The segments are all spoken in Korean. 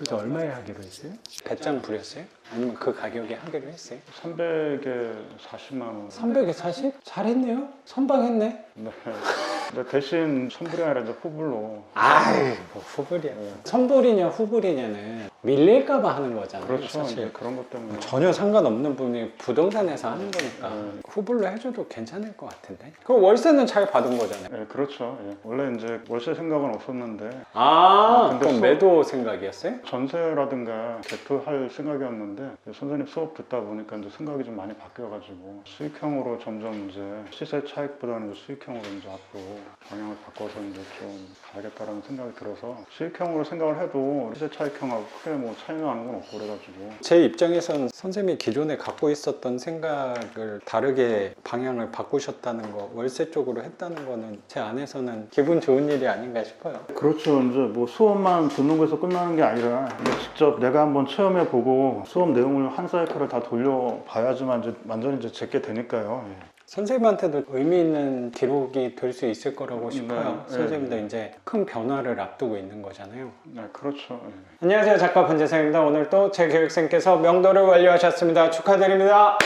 그래서 얼마에 하기로 했어요? 배짱 부렸어요? 아니면 그 가격에 하기로 했어요? 300에 40만 원. 300에 40? 잘했네요? 선방했네? 네. 근데 대신 선불이 아니라 이제 후불로. 아이 뭐 후불이야. 선불이냐 후불이냐는 밀릴까봐 하는 거잖아요. 그렇죠. 사실 이제 그런 것 때문에. 전혀 상관없는 부분이 부동산에서 하는 거니까 네. 후불로 해줘도 괜찮을 것 같은데. 그 월세는 잘 받은 거잖아요. 네, 그렇죠. 예. 원래 이제 월세 생각은 없었는데 아, 근데 그럼 매도 생각이었어요? 전세라든가 개토할 생각이었는데 선생님 수업 듣다 보니까 이제 생각이 좀 많이 바뀌어가지고 수익형으로 점점 이제 시세 차익보다는 이제 수익형으로 이제 앞으로 방향을 바꿔서 이제 좀 가야겠다라는 생각이 들어서 수익형으로 생각을 해도 시세 차익형하고 크게 뭐 차이 나는 건 없고 그래가지고 제 입장에선 선생님이 기존에 갖고 있었던 생각을 다르게 방향을 바꾸셨다는 거, 월세 쪽으로 했다는 거는 제 안에서는 기분 좋은 일이 아닌가 싶어요. 그렇죠. 이제 뭐 수업만 듣는 거에서 끝나는 게 아니라 이제 직접 내가 한번 체험해보고 수업 내용을 한 사이클을 다 돌려봐야지만 이제 완전히 이제 제게 되니까요. 예. 선생님한테도 의미 있는 기록이 될 수 있을 거라고 싶어요. 네, 선생님도 네. 이제 큰 변화를 앞두고 있는 거잖아요. 네, 그렇죠. 예. 안녕하세요, 작가 권재상입니다. 오늘 또 제 교육생께서 명도를 완료하셨습니다. 축하드립니다.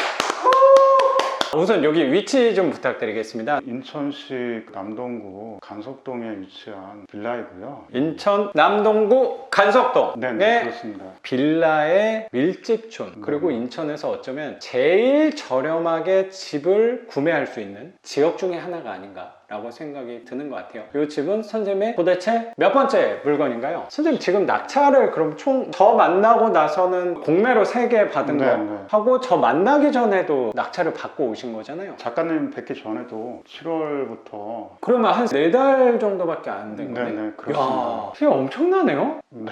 우선 여기 위치 좀 부탁드리겠습니다. 인천시 남동구 간석동에 위치한 빌라이고요. 인천 남동구 간석동. 네, 그렇습니다. 빌라의 밀집촌. 그리고 인천에서 어쩌면 제일 저렴하게 집을 구매할 수 있는 지역 중에 하나가 아닌가라고 생각이 드는 것 같아요. 이 집은 선생님의 도대체 몇 번째 물건인가요? 선생님 지금 낙찰을 그럼 총 저 만나고 나서는 공매로 3개 받은 네, 거 네. 하고 저 만나기 전에도 낙찰을 받고 오신 거잖아요. 작가님 뵙기 전에도 7월부터 그러면 한 4달 정도밖에 안 된 거네. 네, 그렇습니다. 야, 시간 엄청나네요? 네,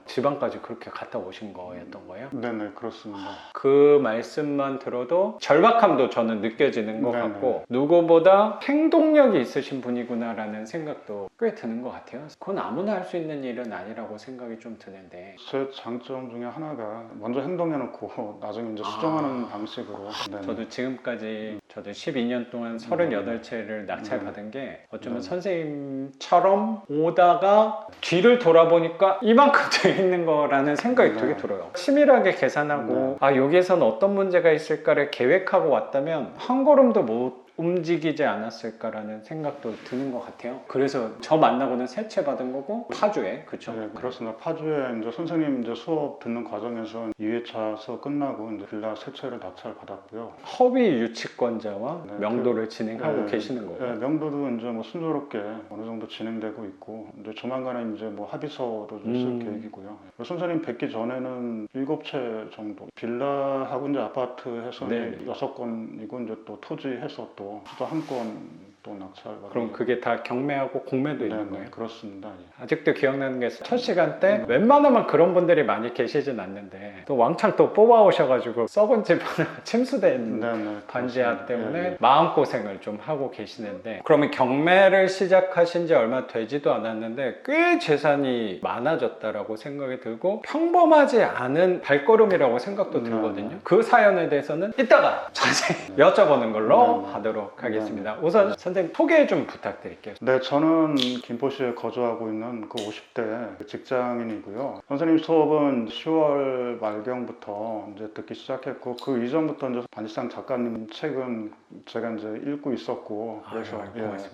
지방까지 그렇게 갔다 오신 거였던 거예요? 네, 그렇습니다. 그 말씀만 들어도 절박함도 저는 느껴지는 것 네네. 같고 누구보다 행동력이 있으신 분이구나라는 생각도 꽤 드는 것 같아요. 그건 아무나 할 수 있는 일은 아니라고 생각이 좀 드는데 제 장점 중에 하나가 먼저 행동해놓고 나중에 이제 수정하는 방식으로. 네, 저도 지금까지 저도 12년 동안 38채를 낙찰받은 게 어쩌면 선생님처럼 오다가 뒤를 돌아보니까 이만큼 돼 있는 거라는 생각이 네. 되게 들어요. 치밀하게 계산하고 아 여기에서는 어떤 문제가 있을까를 계획하고 왔다면 한 걸음도 못 움직이지 않았을까라는 생각도 드는 것 같아요. 그래서 저 만나고는 3채 받은 거고 파주에 그쵸? 네, 그렇습니다. 파주에 이제 선생님 이제 수업 듣는 과정에서 2회차 수업 끝나고 이제 빌라 3채를 낙찰 받았고요. 허위 유치권자와 네, 명도를 진행하고 네, 계시는 거고 네, 명도도 이제 뭐 순조롭게 어느 정도 진행되고 있고 이제 조만간에 이제 뭐 합의서도 좀 쓸 계획이고요. 선생님 뵙기 전에는 7채 정도 빌라하고 이제 아파트 해서 네. 6건이고 이제 또 토지 해서 또 한 건 또 낙찰 받은. 그럼 그게 다 경매하고 공매도 있는 거예요? 그렇습니다. 예. 아직도 기억나는 게 첫 시간 때 웬만하면 그런 분들이 많이 계시진 않는데 또 왕창 또 뽑아오셔가지고 썩은 집 하나 침수된 반지하 때문에 예, 예. 마음고생을 좀 하고 계시는데 그러면 경매를 시작하신 지 얼마 되지도 않았는데 꽤 재산이 많아졌다라고 생각이 들고 평범하지 않은 발걸음이라고 생각도 들거든요. 그 사연에 대해서는 이따가 자세히 여쭤보는 걸로 하도록 하겠습니다. 우선 선생님 소개 좀 부탁드릴게요. 네, 저는 김포시에 거주하고 있는 그 50대 직장인이고요. 선생님 수업은 10월 말경부터 이제 듣기 시작했고 그 이전부터 이제 반지상 작가님 책은 제가 이제 읽고 있었고 그래서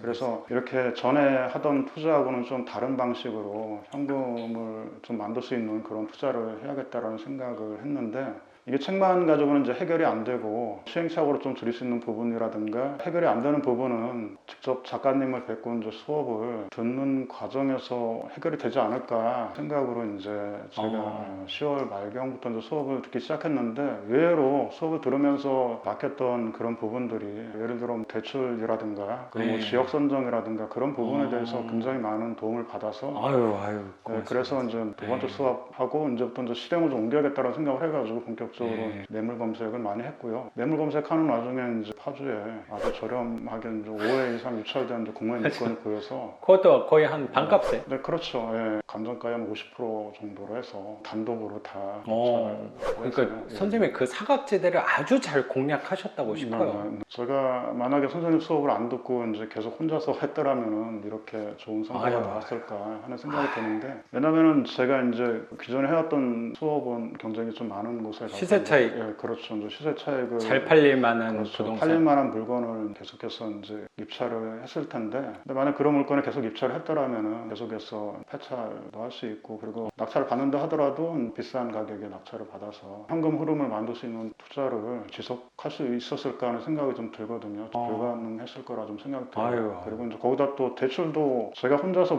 그래서 이렇게 전에 하던 투자하고는 좀 다른 방식으로 현금을 좀 만들 수 있는 그런 투자를 해야겠다라는 생각을 했는데 이게 책만 가지고는 이제 해결이 안 되고 시행착오로 좀 줄일 수 있는 부분이라든가 해결이 안 되는 부분은 직접 작가님을 뵙고 이제 수업을 듣는 과정에서 해결이 되지 않을까 생각으로 이제 제가 10월 말경부터 이제 수업을 듣기 시작했는데 의외로 수업을 들으면서 막혔던 그런 부분들이 예를 들어 대출이라든가 그리고 뭐 지역 선정이라든가 그런 부분에 대해서 굉장히 많은 도움을 받아서 아유 네, 그래서 이제 두 번째 수업하고 이제부터 이제 실행을 좀 옮겨야겠다는 생각을 해가지고 본격적으로 본격적으로 네. 매물 검색을 많이 했고요. 매물 검색하는 와중에 이제 파주에 아주 저렴하게 이제 5회 이상 유찰된 공매물 물건이 보여서 그것도 거의 한 반값에. 네, 그렇죠. 예, 감정가의 한 50% 정도로 해서 단독으로 다 그러니까 예. 선생님이 그 사각지대를 아주 잘 공략하셨다고 싶어요. 네. 제가 만약에 선생님 수업을 안 듣고 이제 계속 혼자서 했더라면은 이렇게 좋은 성과가 아유. 나왔을까 하는 생각이 드는데, 왜냐면은 제가 이제 기존에 해왔던 수업은 굉장히 좀 많은 곳에 가서 시세 차익. 예, 그렇죠. 이제 시세 차익을 잘 팔릴 만한 그렇죠. 부동산. 팔릴 만한 물건을 계속해서 이제 입찰을 했을 텐데, 근데 만약 그런 물건을 계속 입찰을 했더라면은 계속해서 폐찰도 할 수 있고, 그리고 낙찰을 받는다 하더라도 비싼 가격에 낙찰을 받아서 현금 흐름을 만들 수 있는 투자를 지속할 수 있었을까 하는 생각이 좀 들거든요. 불가능했을 거라 좀 생각이 들어요. 아유. 그리고 이제 거기다 또 대출도 제가 혼자서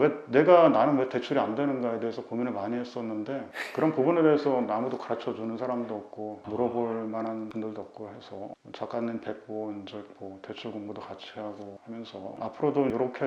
나는 왜 대출이 안 되는가에 대해서 고민을 많이 했었는데, 그런 부분에 대해서 아무도 가르쳐 주는 사람도 없고 물어볼 만한 분들도 없고 해서 작가님 뵙고 이제 뭐 대출 공부도 같이 하고 하면서 앞으로도 이렇게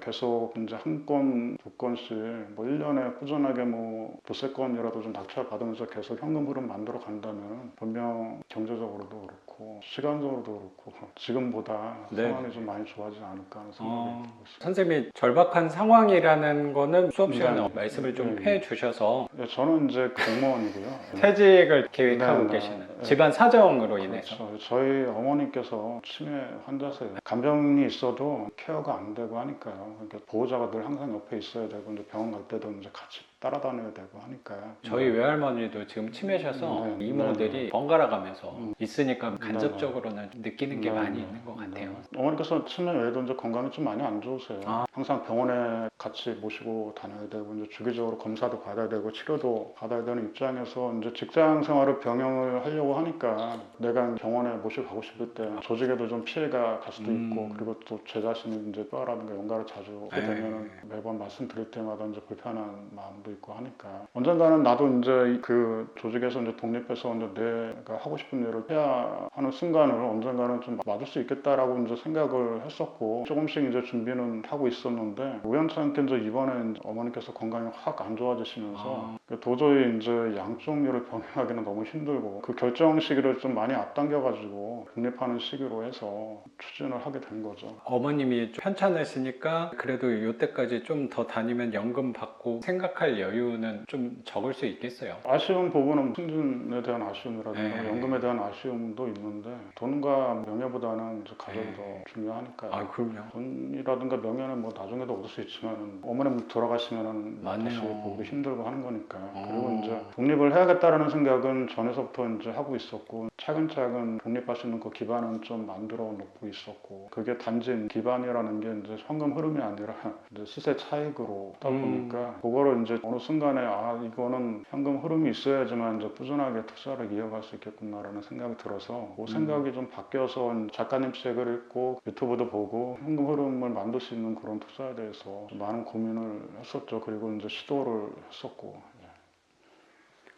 계속 이제 한 건, 두 건씩 뭐 1년에 꾸준하게 뭐 두세 건이라도 좀 낙찰 받으면서 계속 현금 흐름 만들어 간다면 분명 경제적으로도 그렇고 시간적으로도 그렇고 지금보다 네. 상황이 좀 많이 좋아지지 않을까 하는 생각이 들고 있습니다. 선생님이 절박한 상황이라는 거는 수업 시간에 네. 말씀을 좀 네. 해주셔서 예, 저는 이제 공무원이고요. 퇴직을 계획하고 네, 계시는 네. 집안 사정으로 인해서. 그렇죠. 저희 어머니께서 치매 환자세요. 간병이 있어도 케어가 안 되고 하니까요. 그러니까 보호자가 늘 항상 옆에 있어야 되고 이제 병원 갈 때도 이제 같이 따라다녀야 되고 하니까요. 저희 외할머니도 지금 치매셔서 네, 이모들이 네. 번갈아 가면서 있으니까 간접적으로는 느끼는 게 네, 많이 네. 있는 것 같아요. 어머니께서 치매 외에도 이제 건강이 좀 많이 안 좋으세요. 아. 항상 병원에 같이 모시고 다녀야 되고 이제 주기적으로 검사도 받아야 되고 치료도 받아야 되는 입장에서 이제 직장 생활을 병행을 하려고 하니까 내가 병원에 모시고 가고 싶을 때 조직에도 좀 피해가 갈 수도 있고, 그리고 또 제 자신이 이제 뼈라든가 연가를 자주 하게 되면 매번 말씀드릴 때마다 이제 불편한 마음도 있고 하니까 언젠가는 나도 이제 그 조직에서 이제 독립해서 이제 내가 하고 싶은 일을 해야 하는 순간을 언젠가는 좀 맞을 수 있겠다라고 이제 생각을 했었고, 조금씩 이제 준비는 하고 있었는데 우연찮게 이제 이번에 이제 어머니께서 건강이 확 안 좋아지시면서 도저히 이제 양쪽 일을 병행하기는 너무 힘들고 그 결정 시기를 좀 많이 앞당겨가지고 독립하는 시기로 해서 추진을 하게 된 거죠. 어머님이 좀 편찮으시니까 그래도 이때까지 좀 더 다니면 연금 받고 생각할 여유는 좀 적을 수 있겠어요. 아쉬운 부분은 승진에 대한 아쉬움이라든가 네. 연금에 대한 아쉬움도 있는데 돈과 명예보다는 이제 가족이 더 중요하니까요. 아, 그럼요. 돈이라든가 명예는 뭐 나중에도 얻을 수 있지만 어머님 돌아가시면은 맞네요. 다시 보기도 힘들고 하는 거니까. 어. 그리고 이제 독립을 해야겠다라는 생각은 전에서부터 이제 하고 있었고, 차근차근 독립할 수 있는 그 기반은 좀 만들어 놓고 있었고, 그게 단지 기반이라는 게 이제 현금 흐름이 아니라 이제 시세 차익으로 하다 보니까 그거를 이제 어느 순간에 이거는 현금 흐름이 있어야지만 이제 꾸준하게 투자를 이어갈 수 있겠구나라는 생각이 들어서 그 생각이 좀 바뀌어서 작가님 책을 읽고 유튜브도 보고 현금 흐름을 만들 수 있는 그런 투자에 대해서 좀 많은 고민을 했었죠. 그리고 이제 시도를 했었고.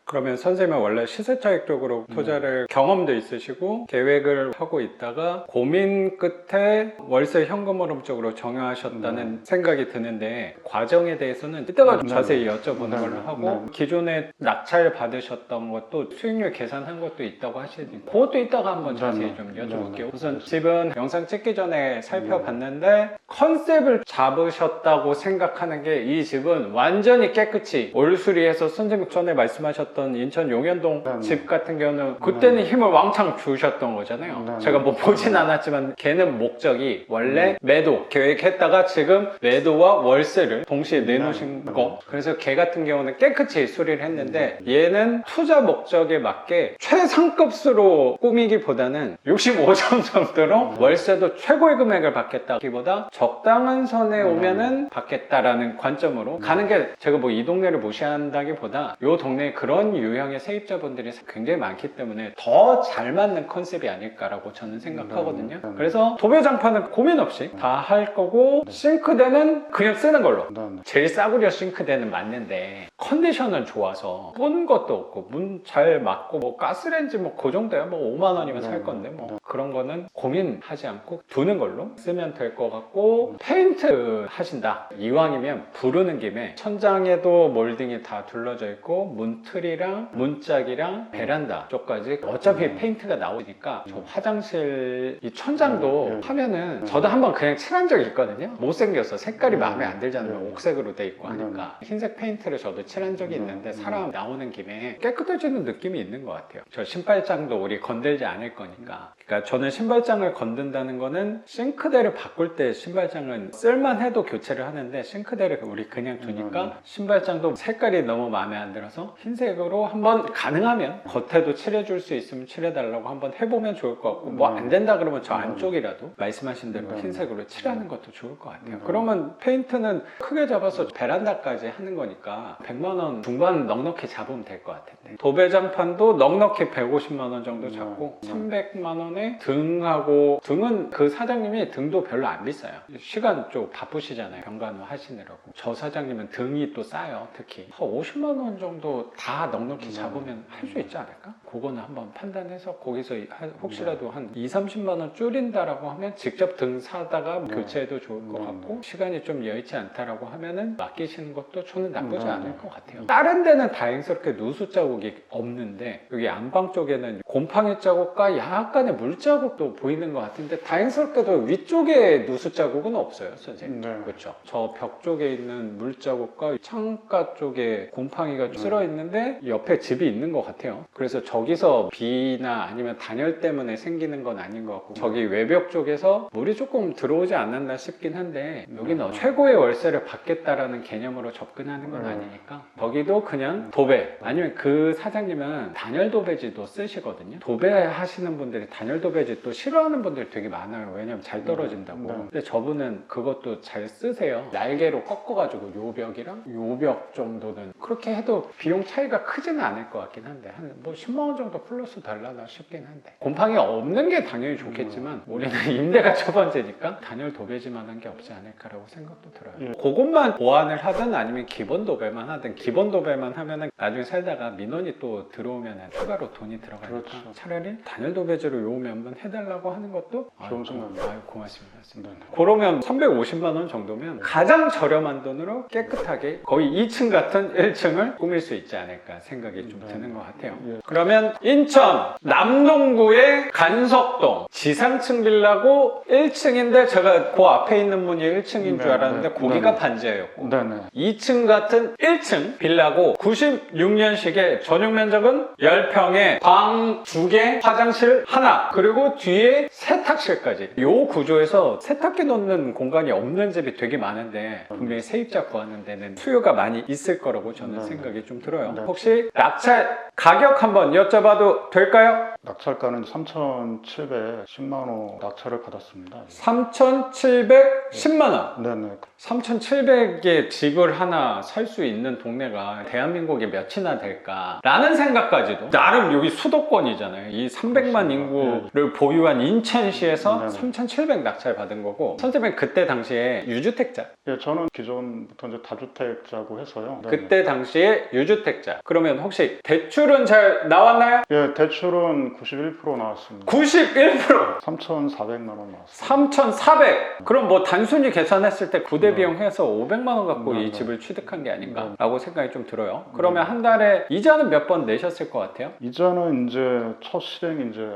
그러면 선생님은 원래 시세차익 쪽으로 투자를 경험도 있으시고 계획을 하고 있다가 고민 끝에 월세 현금 흐름 쪽으로 정하셨다는 생각이 드는데 과정에 대해서는 이따가 네. 자세히 여쭤보는 네. 걸로 하고 네. 기존에 낙찰 받으셨던 것도 수익률 계산한 것도 있다고 하시니까 그것도 이따가 한번 자세히 좀 여쭤볼게요. 우선 집은 영상 찍기 전에 살펴봤는데 컨셉을 잡으셨다고 생각하는 게 이 집은 완전히 깨끗이 올수리해서 선생님 전에 말씀하셨던 인천 용현동 네. 집 같은 경우는 그때는 힘을 왕창 주셨던 거잖아요. 네. 제가 뭐 보진 않았지만 걔는 목적이 원래 매도 계획했다가 지금 매도와 월세를 동시에 내놓으신 네. 거. 그래서 걔 같은 경우는 깨끗이 수리를 했는데 얘는 투자 목적에 맞게 최상급수로 꾸미기보다는 65점 정도로 월세도 최고의 금액을 받겠다기보다 적당한 선에 오면은 받겠다라는 관점으로 가는 게, 제가 뭐 이 동네를 무시한다기보다 이 동네에 그런 유형의 세입자분들이 굉장히 많기 때문에 더 잘 맞는 컨셉이 아닐까라고 저는 생각하거든요. 그래서 도배장판은 고민 없이 다 할 거고 싱크대는 그냥 쓰는 걸로. 제일 싸구려 싱크대는 맞는데 컨디션은 좋아서 본 것도 없고 문 잘 맞고 뭐 가스레인지 뭐 그 정도야. 뭐 5만 원이면 살 건데 뭐 그런 거는 고민하지 않고 두는 걸로 쓰면 될 것 같고, 페인트 하신다 이왕이면 부르는 김에 천장에도 몰딩이 다 둘러져 있고 문틀이 테일이랑 문짝이랑 베란다 쪽까지 어차피 페인트가 나오니까 저 화장실 이 천장도 하면은 저도 한번 그냥 칠한 적이 있거든요. 못생겨서 색깔이 마음에 안 들잖아요. 옥색으로 돼 있고 하니까 흰색 페인트를 저도 칠한 적이 있는데 사람 나오는 김에 깨끗해지는 느낌이 있는 것 같아요. 저 신발장도 우리 건들지 않을 거니까. 그러니까 저는 신발장을 건든다는 거는 싱크대를 바꿀 때 신발장은 쓸만해도 교체를 하는데 싱크대를 우리 그냥 두니까 신발장도 색깔이 너무 마음에 안 들어서 흰색으로 한번 가능하면 겉에도 칠해줄 수 있으면 칠해달라고 한번 해보면 좋을 것 같고 뭐 안 된다 그러면 저 안쪽이라도 말씀하신 대로 흰색으로 칠하는 것도 좋을 것 같아요. 그러면 페인트는 크게 잡아서 베란다까지 하는 거니까 100만 원 중반 넉넉히 잡으면 될 것 같은데 도배장판도 넉넉히 150만 원 정도 잡고 300만 원에 등하고 등은 그 사장님이 등도 별로 안 비싸요. 시간 좀 바쁘시잖아요. 병간호 하시느라고. 저 사장님은 등이 또 싸요. 특히 한 50만 원 정도 다 넉넉히 잡으면 할 수 있지 않을까? 그거는 한번 판단해서 거기서 혹시라도 한 2, 30만 원 줄인다라고 하면 직접 등 사다가 교체해도 좋을 것 같고 시간이 좀 여의치 않다라고 하면은 맡기시는 것도 저는 나쁘지 않을 것 같아요. 다른 데는 다행스럽게 누수 자국이 없는데 여기 안방 쪽에는 곰팡이 자국과 약간의 물 자국도 보이는 것 같은데 다행스럽게도 위쪽에 누수 자국은 없어요, 선생님. 그렇죠. 저 벽 쪽에 있는 물 자국과 창가 쪽에 곰팡이가 쓸어 있는데 옆에 집이 있는 것 같아요. 그래서 저기서 비나 아니면 단열 때문에 생기는 건 아닌 것 같고 저기 외벽 쪽에서 물이 조금 들어오지 않았나 싶긴 한데 여기는 최고의 월세를 받겠다라는 개념으로 접근하는 건 아니니까 거기도 그냥 도배 아니면 그 사장님은 단열 도배지도 쓰시거든요. 도배하시는 분들이 단열 도배지 또 싫어하는 분들이 되게 많아요. 왜냐면 잘 떨어진다고. 근데 저분은 그것도 잘 쓰세요. 날개로 꺾어가지고 요 벽이랑 요 벽 정도는 그렇게 해도 비용 차이가 크지는 않을 것 같긴 한데 한 뭐 10만 원 정도 플러스 달라나 싶긴 한데 곰팡이 없는 게 당연히 좋겠지만 우리는 임대가 첫 번째니까 단열 도배지만 한 게 없지 않을까라고 생각도 들어요. 그것만 보완을 하든 아니면 기본 도배만 하든 기본 도배만 하면은 나중에 살다가 민원이 또 들어오면은 추가로 돈이 들어가니까 차라리 단열 도배지로 요금에 한번 해달라고 하는 것도 좋은 생각입니다. 아유 고맙습니다. 그러면 350만 원 정도면 가장 저렴한 돈으로 깨끗하게 거의 2층 같은 1층을 꾸밀 수 있지 않을까 생각이 좀 드는 것 같아요. 그러면 인천 남동구의 간석동 지상층 빌라고 1층인데 제가 그 앞에 있는 분이 1층인 줄 알았는데 거기가 반지하였고 2층 같은 1층 빌라고 96년식의 전용 면적은 10평에 방 2개, 화장실 하나 그리고 뒤에 세탁실까지 이 구조에서 세탁기 놓는 공간이 없는 집이 되게 많은데 분명히 세입자 구하는 데는 수요가 많이 있을 거라고 저는 생각이 좀 들어요. 혹시 낙찰 가격 한번 여쭤봐도 될까요? 낙찰가는 3,710만 원 낙찰을 받았습니다. 3,710만 원. 네네. 3,700의 집을 하나 살 수 있는 동네가 대한민국에 몇이나 될까라는 생각까지도 나름 여기 수도권이잖아요. 이 300만 인구를 보유한 인천시에서 3,700 낙찰 받은 거고 선생님은 그때 당시에 유주택자 예, 저는 기존부터 이제 다주택자고 해서요. 그때 당시에 유주택자 그러면 혹시 대출은 잘 나왔나요? 예, 대출은 91% 나왔습니다. 91%! 3,400만 원 나왔습니다. 3,400! 그럼 뭐 단순히 계산했을 때 구대 비용 해서 500만 원 갖고 이 집을 취득한 게 아닌가라고 생각이 좀 들어요. 그러면 한 달에 이자는 몇 번 내셨을 것 같아요? 이자는 이제 첫 실행 이제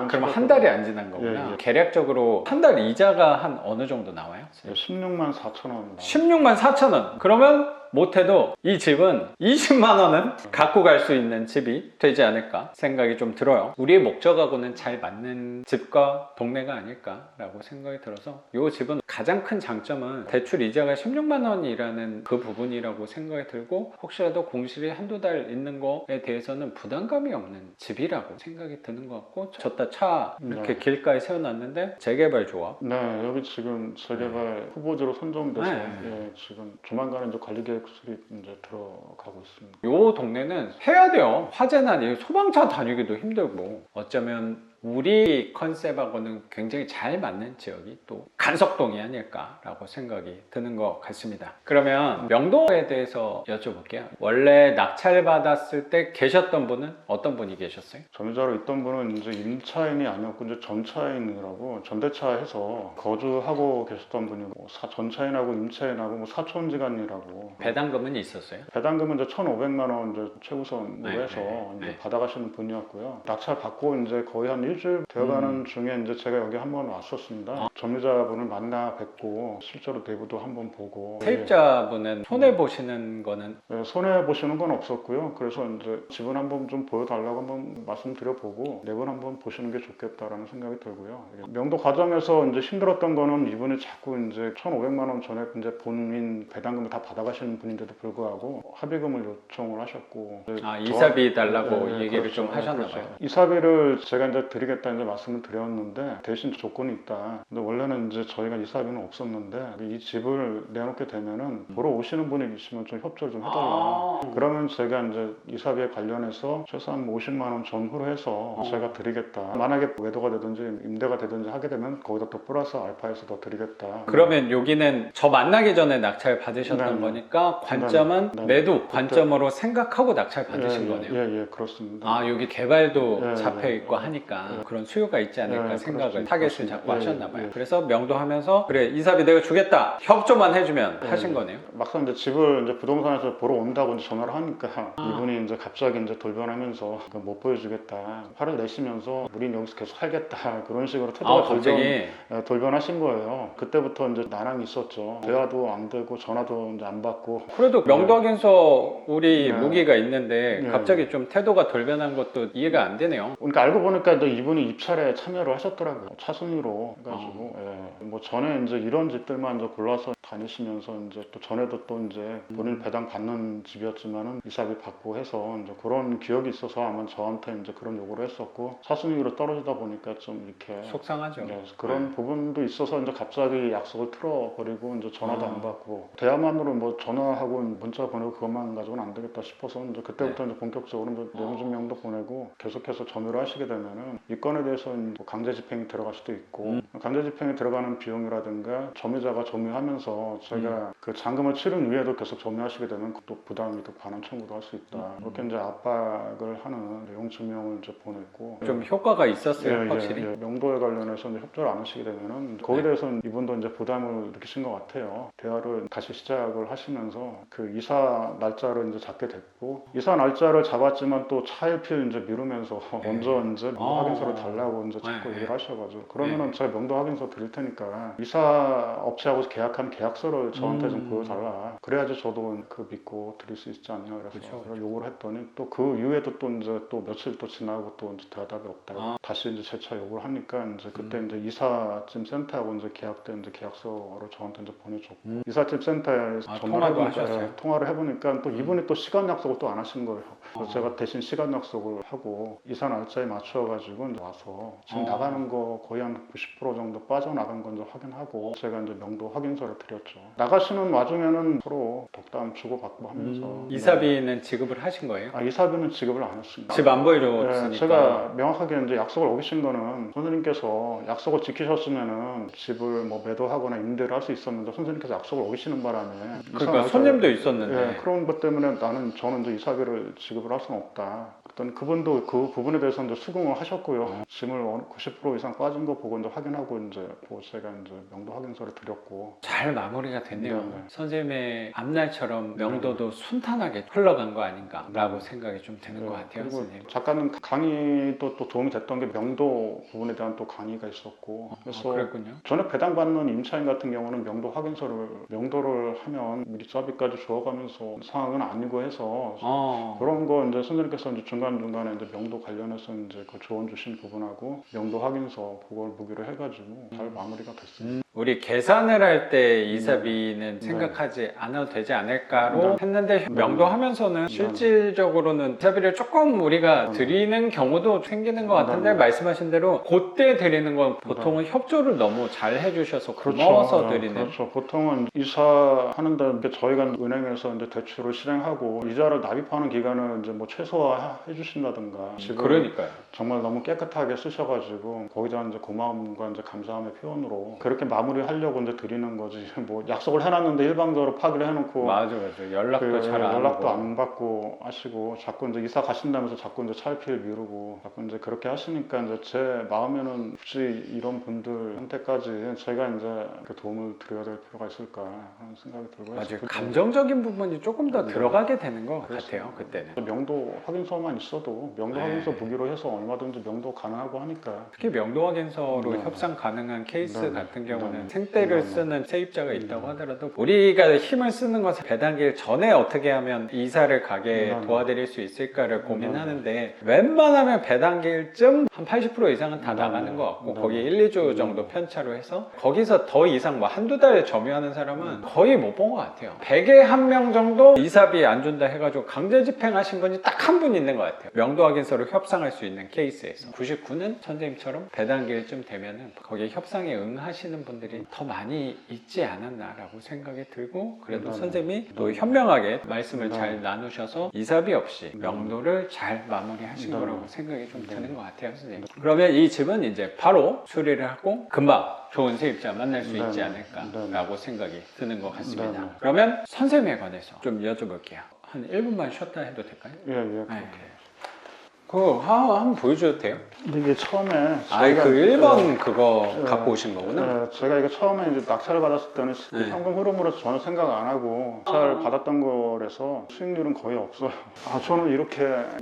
그럼 한 달이 안 지난 거구나. 계략적으로 한 달 이자가 한 어느 정도 나와요? 16만 4천 원. 16만 4천 원. 그러면 못해도 이 집은 20만 원은 갖고 갈 수 있는 집이 되지 않을까 생각이 좀 들어요. 우리의 목적하고는 잘 맞는 집과 동네가 아닐까라고 생각이 들어서 이 집은 가장 큰 장점은 대출 이자가 16만 원이라는 그 부분이라고 생각이 들고 혹시라도 공실이 한두 달 있는 거에 대해서는 부담감이 없는 집이라고 생각이 드는 것 같고 졌다 차 이렇게 길가에 세워놨는데 재개발 조합 네, 여기 지금 재개발 후보지로 선정돼서 예, 지금 조만간 이제 관리계획 수립 이제 들어가고 있습니다. 요 동네는 해야 돼요. 화재나 소방차 다니기도 힘들고 어쩌면 우리 컨셉하고는 굉장히 잘 맞는 지역이 또 간석동이 아닐까라고 생각이 드는 것 같습니다. 그러면 명도에 대해서 여쭤볼게요. 원래 낙찰 받았을 때 계셨던 분은 어떤 분이 계셨어요? 점유자로 있던 분은 이제 임차인이 아니었고 이제 전차인이라고 전대차에서 거주하고 계셨던 분이고 전차인하고 임차인하고 뭐 사촌지간이라고 배당금은 있었어요? 배당금은 이제 1,500만 원 이제 최우선으로 네, 해서 네, 이제 네. 받아가시는 분이었고요. 낙찰 받고 이제 거의 한 일주일 되어가는 중에 이제 제가 여기 한번 왔었습니다. 점유자분을 만나 뵙고 실제로 내부도 한번 보고 세입자분은 손해 보시는 거는 손해 보시는 건 없었고요. 그래서 이제 집은 한번 좀 보여달라고 한번 말씀드려보고 내분 한번 보시는 게 좋겠다라는 생각이 들고요. 명도 과정에서 이제 힘들었던 거는 이분이 자꾸 이제 1,500만 원 전에 이제 본인 배당금을 다 받아가시는 분인데도 불구하고 합의금을 요청을 하셨고 이사비 달라고 얘기를 그렇죠. 좀 하셨나 그렇죠. 봐요. 이사비를 제가 이제 드리겠다 이제 말씀을 드렸는데 대신 조건이 있다. 근데 원래는 이제 저희가 이사비는 없었는데 이 집을 내놓게 되면은 보러 오시는 분이 계시면 좀 협조를 좀 해달라. 그러면 제가 이제 이사비에 관련해서 최소한 50만 원 전후로 해서 제가 드리겠다. 만약에 외도가 되든지 임대가 되든지 하게 되면 거기다 또 플러스 알파에서 더 드리겠다. 그러면 여기는 저 만나기 전에 낙찰 받으셨던 네, 거니까 관점은 네, 네. 매도 관점으로 생각하고 낙찰 받으신 거네요. 예, 그렇습니다. 아, 여기 개발도 예, 잡혀 예, 있고 하니까 그런 수요가 있지 않을까 예, 생각을 그렇습니다. 타겟을 그렇습니다. 잡고 예, 하셨나 봐요. 예. 그래서 명도하면서 그래 이사비 내가 주겠다 협조만 해주면 하신 거네요. 막상 이제 집을 이제 부동산에서 보러 온다고 이제 전화를 하니까 이분이 이제 갑자기 이제 돌변하면서 못 보여주겠다 화를 내시면서 우린 여기서 계속 살겠다 그런 식으로 태도가 갑자기 돌변하신 거예요. 그때부터 이제 난항이 있었죠. 대화도 안 되고 전화도 이제 안 받고. 그래도 명도하면서 우리 네. 무기가 있는데 네. 갑자기 좀 태도가 돌변한 것도 이해가 안 되네요. 그러니까 알고 보니까 이제 이분이 입찰에 참여를 하셨더라고요. 차순위로 해가지고. 뭐 전에 이제 이런 집들만 이제 골라서 다니시면서 이제 또 전에도 또 이제 본인 배당 받는 집이었지만은 이사비 받고 해서 이제 그런 기억이 있어서 아마 저한테 이제 그런 요구를 했었고 차순위로 떨어지다 보니까 좀 이렇게 속상하죠. 그런 부분도 있어서 이제 갑자기 약속을 틀어버리고 이제 전화도 안 받고 대화만으로 뭐 전화하고 문자 보내고 그것만 가지고는 안 되겠다 싶어서 이제 그때부터 이제 본격적으로 이제 내용증명도 보내고 계속해서 점유를 하시게 되면은 이 건에 대해서는 뭐 강제 집행이 들어갈 수도 있고 강제 집행이 들어가는 비용이라든가 점유자가 점유하면서 저희가 그 잔금을 치른 이후에도 계속 점유하시게 되면 또 부담이 또 반환 청구도 할 수 있다. 그렇게 이제 압박을 하는 내용 증명을 이제 보냈고 좀 효과가 있었어요, 확실히. 명도에 관련해서 이제 협조를 안 하시게 되면은 거기에 대해서는 이분도 이제 부담을 느끼신 것 같아요. 대화를 다시 시작을 하시면서 그 이사 날짜를 이제 잡게 됐고 이사 날짜를 잡았지만 또 차일피일 이제 미루면서 먼저 이제 명도 확인서를 달라고 이제 자꾸 얘기를 하셔가지고 그러면은 제가 명도 확인서 드릴 테니까 이사 업체하고 계약한 계약서를 저한테 좀 보여달라. 그래야지 저도 그 믿고 드릴 수 있지 않냐 그래서 요구를 했더니 또 그 이후에도 또 이제 또 며칠 또 지나고 또 이제 대답이 없다고 다시 이제 재차 요구를 하니까 이제 그때 이제 이삿짐 센터하고 이제 계약된 이제 계약서를 저한테 이제 보내줬고 이삿짐 센터에서 통화도 하셨어요? 통화를 해보니까 또 이분이 또 시간 약속을 또 안 하신 거예요. 그래서 제가 대신 시간 약속을 하고 이사 날짜에 맞춰가지고 이제 와서 지금 나가는 거 거의 한 90% 정도 빠져나간 건 이제 확인하고 제가 이제 명도 확인서를 드렸죠. 나가시는 와중에는 서로 덕담 주고받고 하면서 이사비는 지급을 하신 거예요? 이사비는 지급을 안 했습니다. 집 안 보여줬으니까. 제가 명확하게 이제 약속을 어기신 거는 선생님께서 약속을 지키셨으면은 집을 뭐 매도하거나 임대를 할 수 있었는데 선생님께서 약속을 어기시는 바람에 그러니까 손님도 있었는데. 그런 것 때문에 저는 이제 이사비를 지급을 할 수는 없다. 그랬더니 그분도 그 부분에 대해서 이제 수긍을 하셨고요. 짐을 90% 이상 빠진 거 보고 이제 확인하고 이제 제가 이제 명도 확인서를 드렸고 잘 마무리가 됐네요. 네. 선생님의 앞날처럼 명도도 순탄하게 흘러간 거 아닌가라고 생각이 좀 드는 것 같아요. 그리고 선생님. 작가님 강의도 또 도움이 됐던 게 명도 부분에 대한 또 강의가 있었고 그래서 그랬군요. 전에 배당받는 임차인 같은 경우는 명도 확인서를 명도를 하면 미리 이사비까지 주어가면서 상황은 아니고 해서 그런 거 이제 선생님께서 이제 중간중간에 이제 명도 관련해서 이제 그 조언 주신 부분하고 명도 확인서 그걸 무기로 해가지고 잘 마무리가 됐습니다. 우리 계산을 할 때 이사비는 생각하지 않아도 되지 않을까로 했는데 명도하면서는 실질적으로는 이사비를 조금 우리가 드리는 경우도 생기는 것 같은데 말씀하신 대로 그때 드리는 건 보통은 협조를 너무 잘 해주셔서 고마워서 드리는. 그렇죠. 보통은 이사하는데 이제 저희가 은행에서 이제 대출을 실행하고 이자를 납입하는 기간을 이제 뭐 최소화해 주신다든가. 지금 그러니까요. 정말 너무 깨끗하게 쓰셔가지고 거기다 이제 고마움과 이제 감사함의 표현으로 그렇게 마무리하려고 이제 드리는 거지. 뭐 약속을 해놨는데 일방적으로 파기를 해놓고 맞아. 연락도 잘 안 연락도 하고. 안 받고 하시고 자꾸 이제 이사 가신다면서 자꾸 이제 차일피일 미루고 자꾸 이제 그렇게 하시니까 이제 제 마음에는 굳이 이런 분들한테까지 제가 이제 그 도움을 드려야 될 필요가 있을까 하는 생각이 들고요. 맞아요. 감정적인 부분이 조금 더 들어가게 되는 것 그렇죠. 같아요. 그때는. 명도 확인서만 있어도 명도 네. 확인서 무기로 해서 얼마든지 명도 가능하고 하니까 특히 명도 확인서로 네. 협상 가능한 케이스 네. 같은 경우는 네. 생떼를 네. 쓰는 세입자가 있다고 하더라도 우리가 힘을 쓰는 것을 배당길 전에 어떻게 하면 이사를 가게 네. 도와드릴 수 있을까를 고민하는데 웬만하면 배당길쯤 한 80% 이상은 다 네. 나가는 것 같고 네. 거기 1, 2주 정도 편차로 해서 거기서 더 이상 뭐 한두 달 점유하는 사람은 거의 못 본 것 같아요. 100에 한 명 정도 이사비 안 준다 해가지고 강제 집행하신 분이 딱 한 분 있는 것 같아요. 명도 확인서로 협상할 수 있는 케이스에서 99는 선생님처럼 배당길쯤 되면은 거기에 협상에 응하시는 분들이 더 많이 있지 않았나라고 생각이 들고 그래도 네. 선생님이 또 현명하게 말씀을 네. 잘 나누셔서 이사비 없이 명도를 잘 마무리하신 네. 거라고 생각이 좀 드는 것 같아요, 선생님. 그러면 이 집은 이제 바로 수리를 하고 금방 좋은 세입자 만날 수 있지 네. 않을까라고 생각이 드는 것 같습니다. 네. 그러면 선생님에 관해서 좀 여쭤볼게요. 한 1분만 쉬었다 해도 될까요? 예, 네. 그렇게. 그거 한번 보여줘도 돼요? 이게 처음에 그 1번 그거 갖고 오신 거구나? 제가 이거 처음에 이제 낙찰을 받았을 때는 네. 현금 흐름으로 전혀 생각 안 하고 낙찰 받았던 거라서 수익률은 거의 없어요. 저는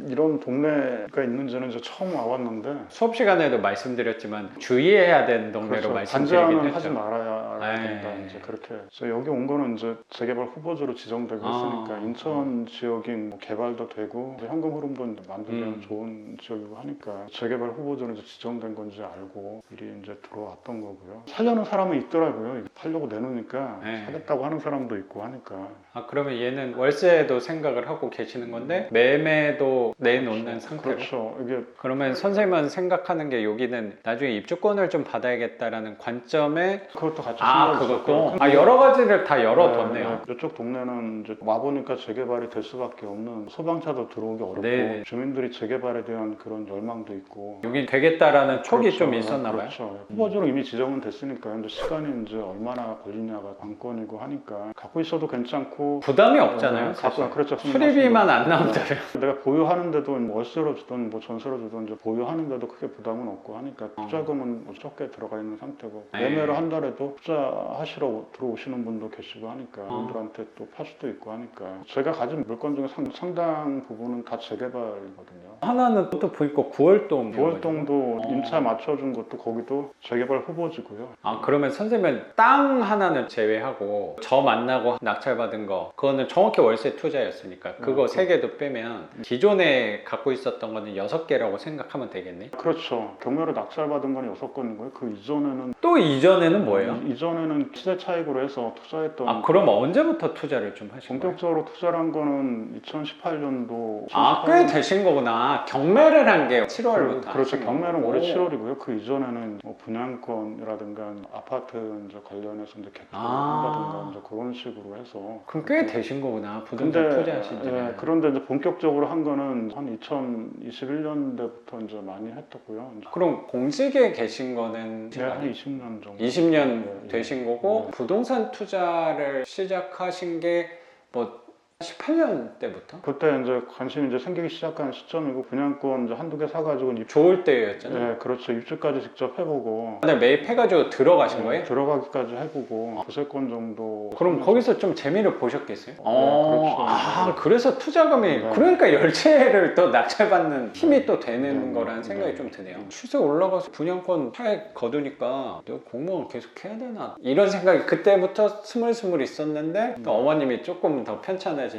이런 동네가 있는지는 이제 처음 와봤는데 수업 시간에도 말씀드렸지만 주의해야 되는 동네로 말씀드리긴 반지하는 하지 했죠. 말아야 된다. 네. 이제 그렇게. 그래서 여기 온 거는 이제 재개발 후보지로 지정되고 있으니까 인천 지역인 뭐 개발도 되고 현금 흐름도 이제 만들면 좋은 지역이고 하니까 재개발 후보지로 이제 지정된 건지 알고 미리 이제 들어왔던 거고요. 살려는 사람은 있더라고요. 팔려고 내놓으니까 네. 사겠다고 하는 사람도 있고 하니까. 그러면 얘는 월세도 생각을 하고 계시는 건데 매매도 내놓는 상태로? 그렇죠. 이게 그러면 선생님은 생각하는 게 여기는 나중에 입주권을 좀 받아야겠다라는 관점에 그것도 같이 생각이 그것도? 있었고요. 여러 가지를 다 열어뒀네요. 이쪽 동네는 이제 와보니까 재개발이 될 수밖에 없는 소방차도 들어오기 어렵고 네. 주민들이 재개발에 대한 그런 열망도 있고 여기 되겠다라는 촉이 그렇죠. 좀 있었나 봐요. 그렇죠. 후보지로 이미 지정은 됐으니까 이제 시간이 이제 얼마나 걸리냐가 관건이고 하니까 갖고 있어도 괜찮고 부담이 없잖아요. 사실. 그렇죠. 수리비만 안 나온다면. 내가 보유하는데도 뭐 월세로 주든 뭐 전세로 주든 이제 보유하는데도 크게 부담은 없고 하니까 투자금은 뭐 적게 들어가 있는 상태고 네. 매매를 한달에도 투자하시러 들어오시는 분도 계시고 하니까 그분들한테 또 팔 수도 있고 하니까 제가 가진 물건 중에 상당 부분은 다 재개발이거든요. 하나는 또 보니까 구월동. 구월동도 임차 맞춰준 것도 거기도 재개발 후보지고요. 그러면 선생님은 땅 하나는 제외하고 저 만나고 낙찰받은 거 그거는 정확히 월세 투자였으니까 그거 3개도 빼면 기존에 갖고 있었던 거는 6개라고 생각하면 되겠네. 그렇죠. 경매로 낙찰받은 건 6건이고요. 그 이전에는 또 이전에는 뭐예요? 이전에는 시세 차익으로 해서 투자했던 그럼 언제부터 투자를 좀 하신 거예요? 본격적으로 투자를 한 거는 2018년도 꽤 되신 거구나. 경매를 한 게 7월부터. 그렇죠. 경매는 올해 7월이고요. 그 이전에는 뭐 분양권이라든가 아파트 이제 관련해서 이제 개토를 한다든가 이제 그런 식으로 해서 그럼 꽤 되신 거구나. 부동산 투자하신 지는. 그런데 이제 본격적으로 한 거는 한 2021년대부터 이제 많이 했었고요. 그럼 공직에 계신 거는 한 20년 정도. 20년 되신 거고 부동산 투자를 시작하신 게 뭐 18년 때부터? 그때 이제 관심이 이제 생기기 시작한 시점이고 분양권 이제 한두 개 사가지고 좋을 때였잖아요. 네, 그렇죠. 입주까지 직접 해보고. 근데 매입해가지고 들어가신 거예요? 들어가기까지 해보고 구세권 정도. 그럼 거기서 좀 재미를 보셨겠어요? 그렇죠. 그래서 투자금이 네. 그러니까 열채를 또 낙찰받는 힘이 또 되는 네. 거라는 생각이 좀 드네요. 시세 올라가서 분양권 차액 거두니까 내가 공무원 계속 해야 되나 이런 생각이 그때부터 스물스물 있었는데 또 어머님이 조금 더 편찮아지시니까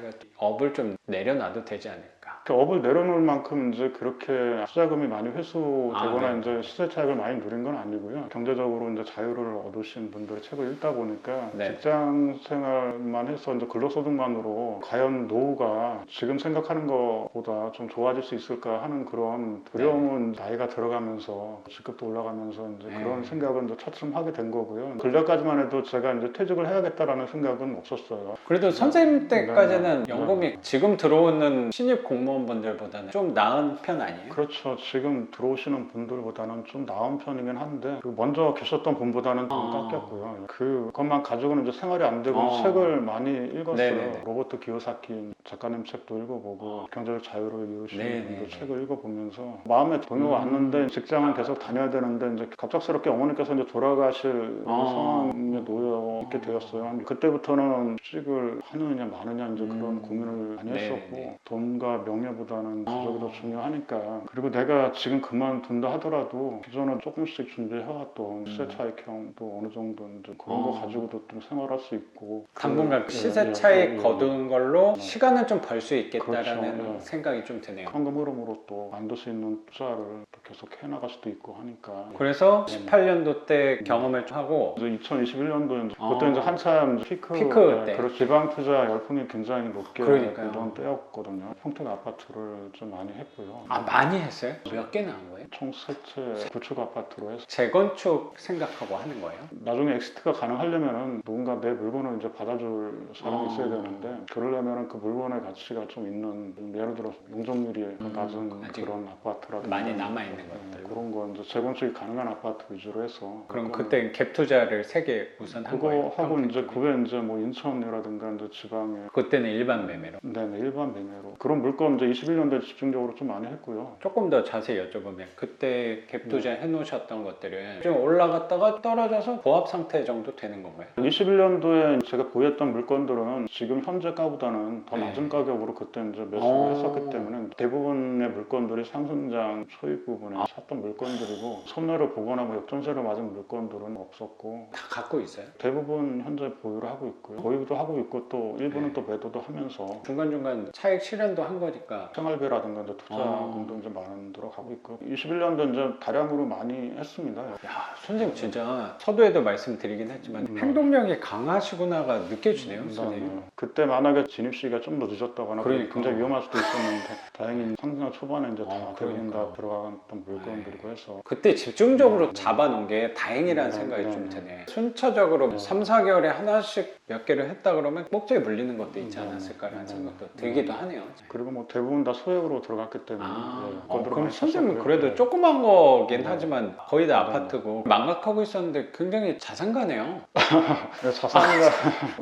이거 업을 좀 내려놔도 되지 않을까 업을 내려놓을 만큼 이제 그렇게 투자금이 많이 회수되거나 네. 이제 시세 차익을 많이 누린 건 아니고요. 경제적으로 이제 자유를 얻으신 분들의 책을 읽다 보니까 네. 직장 생활만 해서 이제 근로소득만으로 과연 노후가 지금 생각하는 것보다 좀 좋아질 수 있을까 하는 그런 두려움은 나이가 들어가면서 직급도 올라가면서 이제 그런 생각은 이제 차츰 하게 된 거고요. 근래까지만 해도 제가 이제 퇴직을 해야겠다라는 생각은 없었어요. 그래도 선생님 때까지는 네. 연금이 지금 들어오는 신입 공무원분들보다는 좀 나은 편 아니에요? 그렇죠. 지금 들어오시는 분들보다는 좀 나은 편이긴 한데 그 먼저 계셨던 분보다는 좀 깎였고요. 그것만 가지고는 이제 생활이 안 되고 책을 많이 읽었어요. 네네네. 로버트 기요사키 작가님 책도 읽어보고 경제적 자유를 이루시는 네네네. 분들 책을 읽어보면서 마음에 동요가 왔는데 직장은 계속 다녀야 되는데 이제 갑작스럽게 어머니께서 이제 돌아가실 상황에 놓여 있게 되었어요. 그때부터는 취직을 하느냐 마느냐 이제 그런 고민을 많이 했었고 네네네. 돈과 명예보다는 가족이 더 중요하니까. 그리고 내가 지금 그만둔다 하더라도 기존에 조금씩 준비해왔던 시세 차익형도 어느 정도 이제 그런 거 가지고도 좀 생활할 수 있고 당분간 그, 시세 예, 차익 예, 예. 거둔 걸로 시간을 좀 벌 수 있겠다라는 그렇죠. 예. 생각이 좀 드네요. 현금 흐름으로 또 만들 수 있는 투자를 또 계속 해나갈 수도 있고 하니까. 그래서 18년도 때 경험을 하고 이제 2021년도에 그때 이제 한참 피크 때. 그리고 지방 투자 열풍이 굉장히 높게 그러니까요. 되던 때였거든요. 평택 아파트를 좀 많이 했고요. 많이 했어요? 몇 개나 한 거예요? 총 세 채 구축 아파트로 해서 재건축 생각하고 하는 거예요? 나중에 엑시트가 가능하려면은 누군가 내 물건을 이제 받아줄 사람이 있어야 되는데 그러려면은 그 물건의 가치가 좀 있는 예를 들어 용적률이 낮은 아직 그런 아파트라든지 많이 남아있는 것들. 그런 거 이제 재건축이 가능한 아파트 위주로 해서 그럼 그거는 그때 갭 투자를 3개 우선 한 그거 거예요? 하고 평택 이제 쪽에? 그 외에 이제 뭐 인천이라든가 이제 지방에 그때는 일반 매매로. 네네 일반 매매로 그런 물건 이제 21년도에 집중적으로 좀 많이 했고요. 조금 더 자세히 여쭤보면 그때 갭 투자 해놓으셨던 것들은 좀 올라갔다가 떨어져서 보합 상태 정도 되는 건가요? 21년도에 제가 보유했던 물건들은 지금 현재 가보다는 더 낮은 가격으로 그때 이제 매수를 했었기 때문에 대부분의 물건들이 상승장 초입 부분에 샀던 물건들이고 손해를 보거나 뭐 역전세를 맞은 물건들은 없었고 다 갖고 있어요? 대부분 현재 보유를 하고 있고요. 보유도 하고 있고 또 일부는 또 매도도 하면서 중간중간 차익 실현도 한 거니까. 생활비라든가 이제 투자금도 이제 만들어 가고 있고요. 21년도 이제 다량으로 많이 했습니다. 야, 선생님 진짜 서두에도 말씀드리긴 했지만 행동력이 강하시구나가 느껴지네요, 선생님. 그때 만약에 진입 시기가 좀 더 늦었다거나 그러니까. 굉장히 위험할 수도 있었는데 다행히 상승 초반에 이제 다 대부분 그러니까. 다 들어갔던 물건들이고 해서 그때 집중적으로 잡아놓은 게 다행이라는 생각이 좀 드네. 순차적으로 3, 4개월에 하나씩 몇 개를 했다 그러면 목적에 물리는 것도 있지 않았을까라는 생각도 들기도 하네요. 그리고 뭐 대부분 다 소액으로 들어갔기 때문에 물건들을 그럼 많이 선생님은 샀었고요. 그래도 네. 조그만 거긴 하지만 거의 다 아파트고 망각하고 있었는데 굉장히 자산가네요. 자산이가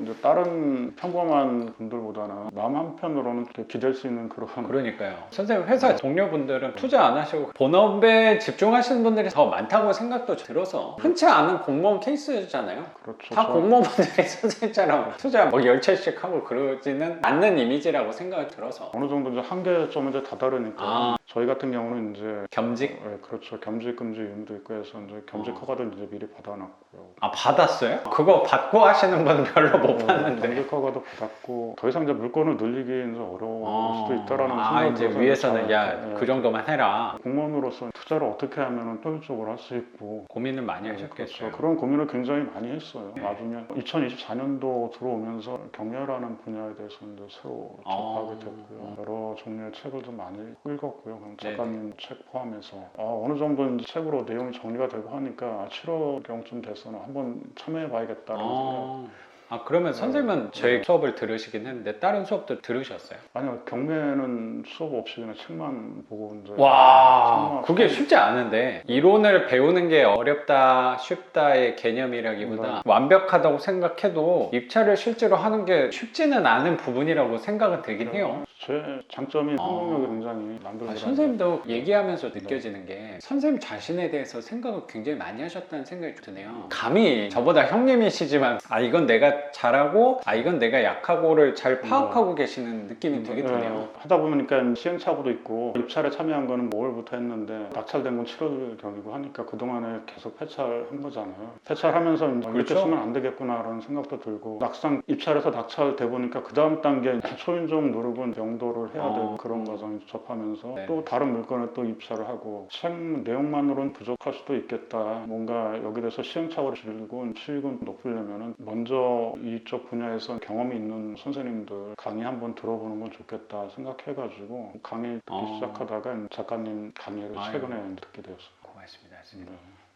이제 다른 평범한 분들보다는 마음 한편으로는 되게 기댈 수 있는 그런 그러니까요. 선생님 회사 동료분들은 투자 안 하시고 본업에 집중하시는 분들이 더 많다고 생각도 들어서 흔치 않은 공무원 케이스잖아요. 그렇죠. 다 공무원분들이 선생님처럼 투자 뭐 10채씩 하고 그러지는 않는 이미지라고 생각이 들어서 어느 정도 이제 한계점에 이제 다다르니까 저희 같은 경우는 이제 겸직? 그렇죠. 겸직 금지 의무도 있고 해서 이제 겸직 허가도 이제 미리 받아놨고요. 받았어요? 그거 받고 하시는 분 별로 못 봤는데. 겸직 허가도 받았고 더 이상 이제 물건을 늘리기 이제 어려울 수도 있다라는 생각이 이제 들어서 위에서는 잘, 야 그 정도만 해라. 공무원으로서 투자를 어떻게 하면 효율적으로 할 수 있고 고민을 많이 하셨겠어요. 그렇죠. 그런 고민을 굉장히 많이 했어요. 나중에 2024년도 들어오면서 경매라는 분야에 대해서 이제 새로 접하게 됐고요. 여러 종류의 책을 좀 많이 읽었고요. 그럼 작가님 책 포함해서 어느 정도 이제 책으로 내용이 정리가 되고 하니까 7월경쯤 돼서는 한번 참여해봐야겠다는 생각. 그러면 선생님은 저희 수업을 들으시긴 했는데 다른 수업도 들으셨어요? 아니요, 경매는 수업 없이 그냥 책만 보고 이제 와, 그게 쉽지 않은데 이론을 배우는 게 어렵다 쉽다의 개념이라기보다 완벽하다고 생각해도 입찰을 실제로 하는 게 쉽지는 않은 부분이라고 생각은 들긴 해요. 제 장점이 성공력이 굉장히 남들보다 선생님도 얘기하면서 느껴지는 게 선생님 자신에 대해서 생각을 굉장히 많이 하셨다는 생각이 드네요. 감히 저보다 형님이시지만 이건 내가 내가 잘하고 이건 내가 약하고를 잘 파악하고 계시는 느낌이 되게 드네요. 하다 보니까 시행착오도 있고 입찰에 참여한 거는 5월부터 했는데 낙찰된 건 7월경이고 하니까 그동안에 계속 폐찰한 거잖아요. 폐찰하면서 이렇게 그렇죠. 쓰면 안 되겠구나라는 생각도 들고 막상 입찰해서 낙찰돼 보니까 그 다음 단계 초인종 누르고 명도를 해야 되고 그런 과정을 접하면서 네. 또 다른 물건을 또 입찰을 하고 책 내용만으로는 부족할 수도 있겠다. 뭔가 여기 대해서 시행착오를 줄이고 수익은 높이려면 먼저 이쪽 분야에서 경험이 있는 선생님들 강의 한번 들어보는 건 좋겠다 생각해가지고 강의 듣기 시작하다가 작가님 강의를 최근에 듣게 되었어요. 고맙습니다.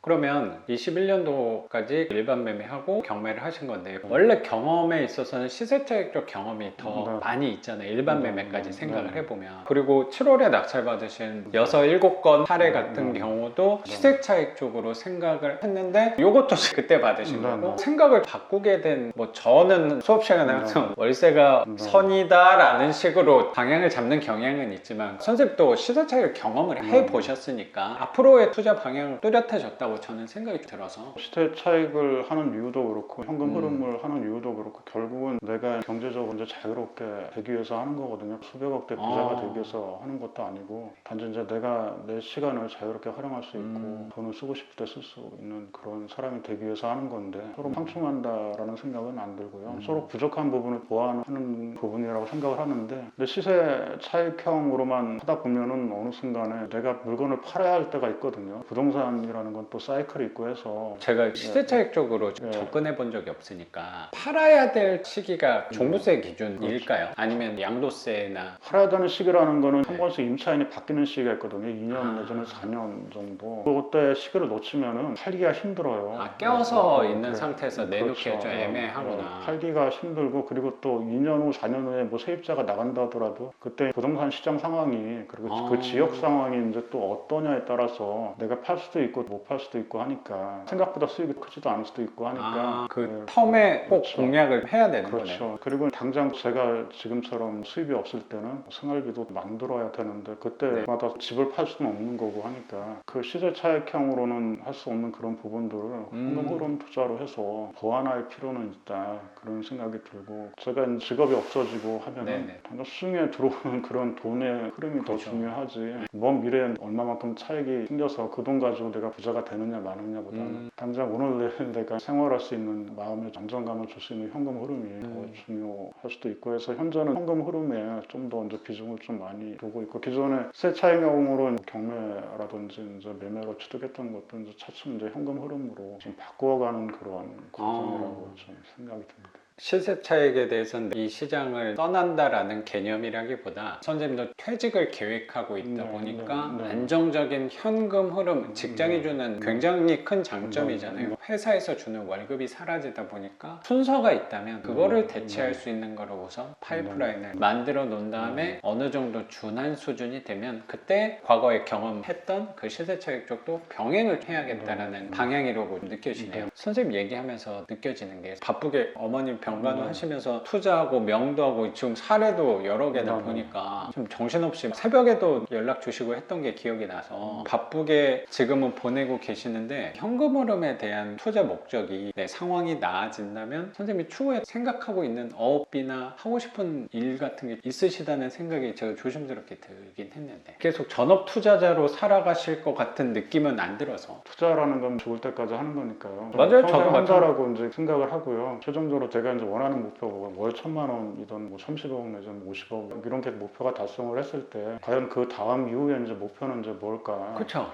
그러면 21년도까지 일반 매매하고 경매를 하신 건데 원래 경험에 있어서는 시세차익적 경험이 더 많이 있잖아요. 일반 매매까지 생각을 해보면. 그리고 7월에 낙찰받으신 6, 7건 사례 같은 경우도 시세차익 쪽으로 생각을 했는데 이것도 그때 받으신 거고 생각을 바꾸게 된 뭐 저는 수업 시간에 항상 월세가 선이다라는 식으로 방향을 잡는 경향은 있지만 선생님도 시세차익 경험을 해보셨으니까 앞으로의 투자 방향은 뚜렷해졌다고 저는 생각이 들어서 시세 차익을 하는 이유도 그렇고 현금 흐름을 하는 이유도 그렇고 결국은 내가 경제적으로 이제 자유롭게 되기 위해서 하는 거거든요. 수백억대 부자가 되기 위해서 하는 것도 아니고 단지 이제 내가 내 시간을 자유롭게 활용할 수 있고 돈을 쓰고 싶을 때 쓸 수 있는 그런 사람이 되기 위해서 하는 건데 서로 상충한다라는 생각은 안 들고요. 서로 부족한 부분을 보완하는 부분이라고 생각을 하는데 근데 시세 차익형으로만 하다 보면은 어느 순간에 내가 물건을 팔아야 할 때가 있거든요. 부동산이라는 건 또 사이클이 있고 해서 제가 시세차익 쪽으로 접근해 본 적이 없으니까 팔아야 될 시기가 종부세 기준일까요? 아니면 양도세나 팔아야 되는 시기라는 거는 한 번씩 임차인이 바뀌는 시기가 있거든요. 2년 내지는 4년 정도. 그때 시기를 놓치면은 팔기가 힘들어요. 껴서 있는 네. 상태에서 내놓기가 좀 애매하구나. 팔기가 힘들고 그리고 또 2년 후, 4년 후에 뭐 세입자가 나간다 하더라도 그때 부동산 시장 상황이 그리고 그 지역 상황이 이제 또 어떠냐에 따라서 내가 팔 수도 있고 못 팔 수도 있고 하니까 생각보다 수익이 크지도 않을 수도 있고 하니까 그 텀에 꼭 공략을 해야 되는 거네요. 그렇죠. 그리고 당장 제가 지금처럼 수입이 없을 때는 생활비도 만들어야 되는데 그때마다 집을 팔 수는 없는 거고 하니까 그 시세 차익형으로는 할 수 없는 그런 부분들을 현금 흐름 투자로 해서 보완할 필요는 있다 그런 생각이 들고 제가 이제 직업이 없어지고 하면은 당장 수중에 들어오는 그런 돈의 흐름이 더 중요하지 먼 미래에 얼마만큼 차익이 생겨서 그 돈 가지고 내가 부자가 되느냐 마느냐보다는 당장 오늘 내가 생활할 수 있는 마음의 안정감을 줄 수 있는 현금 흐름이 더 중요할 수도 있고 해서 현재는 현금 흐름에 좀 더 이제 비중을 좀 많이 두고 있고 기존에 세 차익형으로 경매라든지 이제 매매로 취득했던 것도 이제 차츰 이제 현금 흐름으로 좀 바꾸어가는 그런 과정이라고 좀 생각이 듭니다. 시세 차익에 대해서는 이 시장을 떠난다라는 개념이라기보다 선생님도 퇴직을 계획하고 있다 보니까 안정적인 현금 흐름, 직장이 주는 굉장히 큰 장점이잖아요. 회사에서 주는 월급이 사라지다 보니까 순서가 있다면 그거를 대체할 수 있는 거로 우선 파이프라인을 만들어 놓은 다음에 어느 정도 준한 수준이 되면 그때 과거에 경험했던 그 시세 차익 쪽도 병행을 해야겠다라는 방향이라고 느껴지네요. 선생님 얘기하면서 느껴지는 게 바쁘게 어머님 병간호 하시면서 투자하고 명도하고 지금 사례도 여러 개다 보니까 좀 정신없이 새벽에도 연락 주시고 했던 게 기억이 나서 바쁘게 지금은 보내고 계시는데 현금 흐름에 대한 투자 목적이 내 상황이 나아진다면 선생님이 추후에 생각하고 있는 어업이나 하고 싶은 일 같은 게 있으시다는 생각이 제가 조심스럽게 들긴 했는데 계속 전업 투자자로 살아가실 것 같은 느낌은 안 들어서 투자라는 건 죽을 때까지 하는 거니까요. 맞아요. 저도 한다라고 이제 생각을 하고요. 최종적으로 제가 이제 원하는 목표가 월 1,000만 원이든 뭐 30억 내지는 50억 이런 게 목표가 달성을 했을 때 과연 그 다음 이후에 이제 목표는 이제 뭘까? 그렇죠.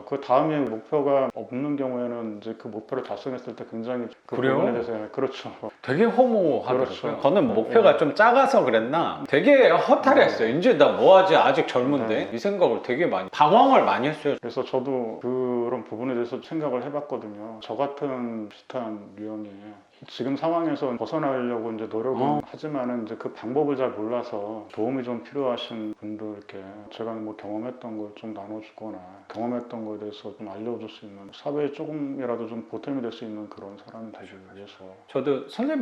그 다음에 목표가 없는 경우에는 이제 그 목표를 달성했을 때 굉장히 그 그래요? 부분에 대해서 그렇죠. 되게 허무하더라고요. 그렇죠. 저는 목표가 좀 작아서 그랬나 되게 허탈했어요. 이제 나 뭐하지 아직 젊은데 이 생각을 되게 많이 방황을 많이 했어요. 그래서 저도 그런 부분에 대해서 생각을 해봤거든요. 저 같은 비슷한 유형이 지금 상황에서 벗어나려고 이제 노력은 하지만은 이제 그 방법을 잘 몰라서 도움이 좀 필요하신 분들께 제가 뭐 경험했던 걸 좀 나눠주거나 경험했던 거에 대해서 좀 알려줄 수 있는 사회에 조금이라도 좀 보탬이 될 수 있는 그런 사람이 되기 위해서 저도 선생님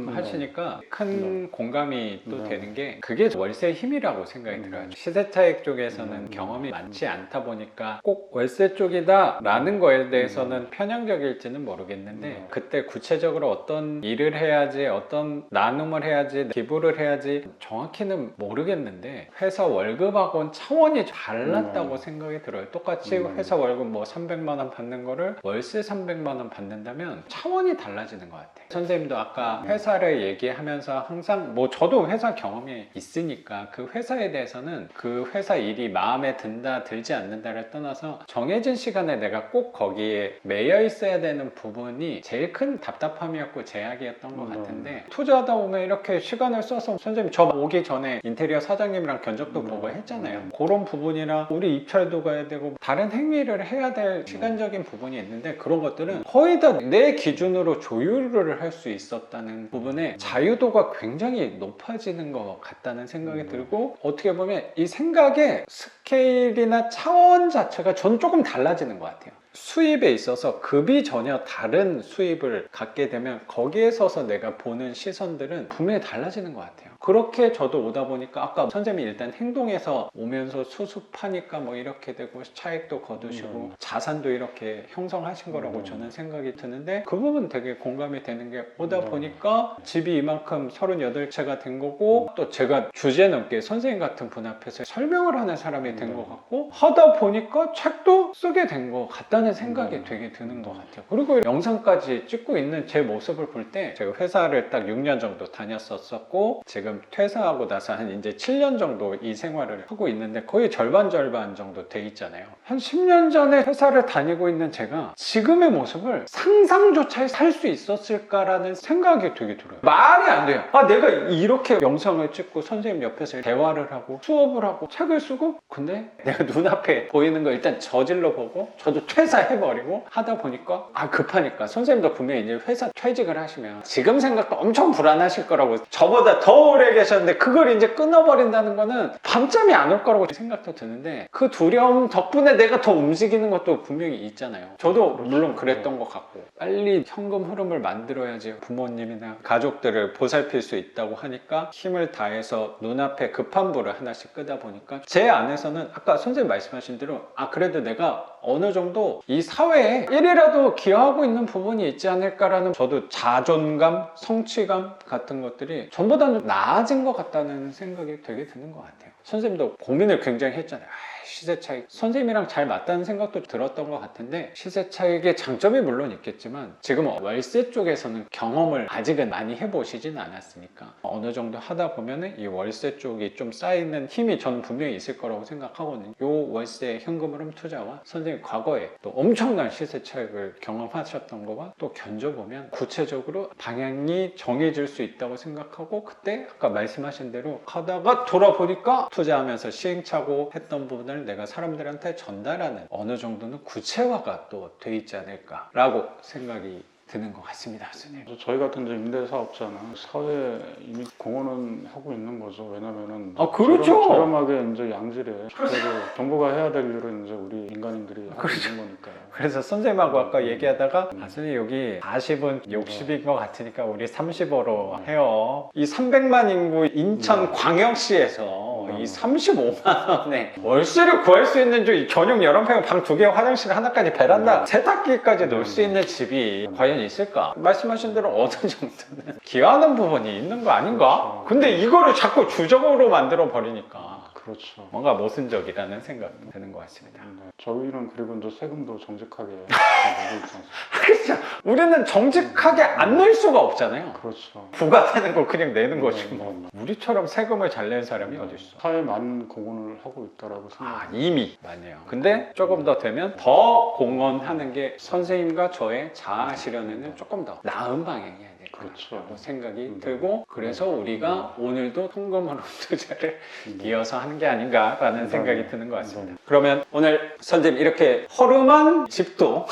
말씀하시니까 큰 공감이 또 되는 게 그게 월세의 힘이라고 생각이 들어요. 시세차익 쪽에서는 경험이 많지 않다 보니까 꼭 월세 쪽이다 라는 거에 대해서는 편향적일지는 모르겠는데 그때 구체적으로 어떤 일을 해야지, 어떤 나눔을 해야지, 기부를 해야지 정확히는 모르겠는데 회사 월급하고는 차원이 달랐다고 생각이 들어요. 똑같이 회사 월급 뭐 300만 원 받는 거를 월세 300만 원 받는다면 차원이 달라지는 것 같아요. 선생님도 아까 회사를 얘기하면서 항상 뭐 저도 회사 경험이 있으니까 그 회사에 대해서는 그 회사 일이 마음에 든다 들지 않는다를 떠나서 정해진 시간에 내가 꼭 거기에 매여 있어야 되는 부분이 제일 큰 답답함이었고 제약이었던 것 같은데 투자하다 보면 이렇게 시간을 써서 선생님 저 오기 전에 인테리어 사장님이랑 견적도 보고 했잖아요. 그런 부분이랑 우리 입찰도 가야 되고 다른 행위를 해야 될 시간적인 부분이 있는데 그런 것들은 거의 다 내 기준으로 조율을 할 수 있었다는 부분에 자유도가 굉장히 높아지는 것 같다는 생각이 들고 어떻게 보면 이 생각의 스케일이나 차원 자체가 전 조금 달라지는 것 같아요. 수입에 있어서 급이 전혀 다른 수입을 갖게 되면 거기에 서서 내가 보는 시선들은 분명히 달라지는 것 같아요. 그렇게 저도 오다 보니까 아까 선생님이 일단 행동에서 오면서 수습하니까 뭐 이렇게 되고 차익도 거두시고 자산도 이렇게 형성하신 거라고 저는 생각이 드는데 그 부분 되게 공감이 되는 게 오다 보니까 집이 이만큼 38채가 된 거고 또 제가 주제넘게 선생님 같은 분 앞에서 설명을 하는 사람이 된 것 같고 하다 보니까 책도 쓰게 된 것 같다는 생각이 되게 드는 것 같아요. 그리고 영상까지 찍고 있는 제 모습을 볼 때 제가 회사를 딱 6년 정도 다녔었고 지금 퇴사하고 나서 한 이제 7년 정도 이 생활을 하고 있는데 거의 절반 정도 돼 있잖아요. 한 10년 전에 회사를 다니고 있는 제가 지금의 모습을 상상조차 할 수 있었을까라는 생각이 되게 들어요. 말이 안 돼요. 아, 내가 이렇게 영상을 찍고 선생님 옆에서 대화를 하고 수업을 하고 책을 쓰고 근데 내가 눈앞에 보이는 거 일단 저질러 보고 저도 퇴사해버리고 하다 보니까 급하니까 선생님도 분명히 이제 회사 퇴직을 하시면 지금 생각도 엄청 불안하실 거라고 저보다 더 오래 계셨는데 그걸 이제 끊어버린다는 거는 밤잠이 안 올 거라고 생각도 드는데 그 두려움 덕분에 내가 더 움직이는 것도 분명히 있잖아요. 저도 물론 그랬던 것 같고 빨리 현금 흐름을 만들어야지 부모님이나 가족들을 보살필 수 있다고 하니까 힘을 다해서 눈앞에 급한 불을 하나씩 끄다 보니까 제 안에서는 아까 선생님 말씀하신 대로 그래도 내가 어느 정도 이 사회에 일이라도 기여하고 있는 부분이 있지 않을까라는 저도 자존감, 성취감 같은 것들이 전보다는 좀 나아진 것 같다는 생각이 되게 드는 것 같아요. 선생님도 고민을 굉장히 했잖아요. 시세 차익 선생님이랑 잘 맞다는 생각도 들었던 것 같은데 시세 차익의 장점이 물론 있겠지만 지금 월세 쪽에서는 경험을 아직은 많이 해보시진 않았으니까 어느 정도 하다 보면은 이 월세 쪽이 좀 쌓이는 힘이 저는 분명히 있을 거라고 생각하거든요. 요 월세 현금 흐름 투자와 선생님 과거에 또 엄청난 시세 차익을 경험하셨던 거와 또 견줘보면 구체적으로 방향이 정해질 수 있다고 생각하고 그때 아까 말씀하신 대로 하다가 돌아보니까 투자하면서 시행착오 했던 부분을 내가 사람들한테 전달하는 어느 정도는 구체화가 또 돼 있지 않을까라고 생각이 드는 것 같습니다, 선생님. 저희 같은 이제 임대사업자는 사회에 이미 공헌은 하고 있는 거죠. 왜냐면은 그렇죠. 저렴하게 이제 양질의 주택을 정부가 해야 될 일은 이제 우리 인간인들이 하고 있는 거니까요. 그래서 선생님하고 아까 얘기하다가 선생님 여기 40은 60인 것 같으니까 우리 30으로 해요. 이 300만 인구 인천 광역시에서 이 35만 원에 월세를 구할 수 있는 전용 11평 방 2개 화장실 하나까지 베란다 세탁기까지 놓을 수 있는 집이 과연 있을까? 말씀하신 대로 어느 정도는 기여하는 부분이 있는 거 아닌가? 그렇죠. 근데 이거를 자꾸 주적으로 만들어 버리니까 그렇죠. 뭔가 모순적이라는 생각이 드는 것 같습니다. 저희는 그리고 이제 세금도 정직하게 내고 있지 않습니까? 그렇죠. 우리는 정직하게 안 낼 수가 없잖아요. 그렇죠. 부과되는 걸 그냥 내는 것이고 뭐. 우리처럼 세금을 잘 내는 사람이 어디 있어? 사회에 많은 공헌을 하고 있다라고 생각합니다. 이미 많네요. 근데 조금 더 되면 더 공헌하는 게 선생님과 저의 자아 실현에는 조금 더 나은 방향이야. 그렇죠. 생각이 들고 그래서 우리가 오늘도 통금으로 투자를 이어서 하는 게 아닌가라는 생각이 드는 것 같습니다. 그러면 오늘 선생님 이렇게 허름한 집도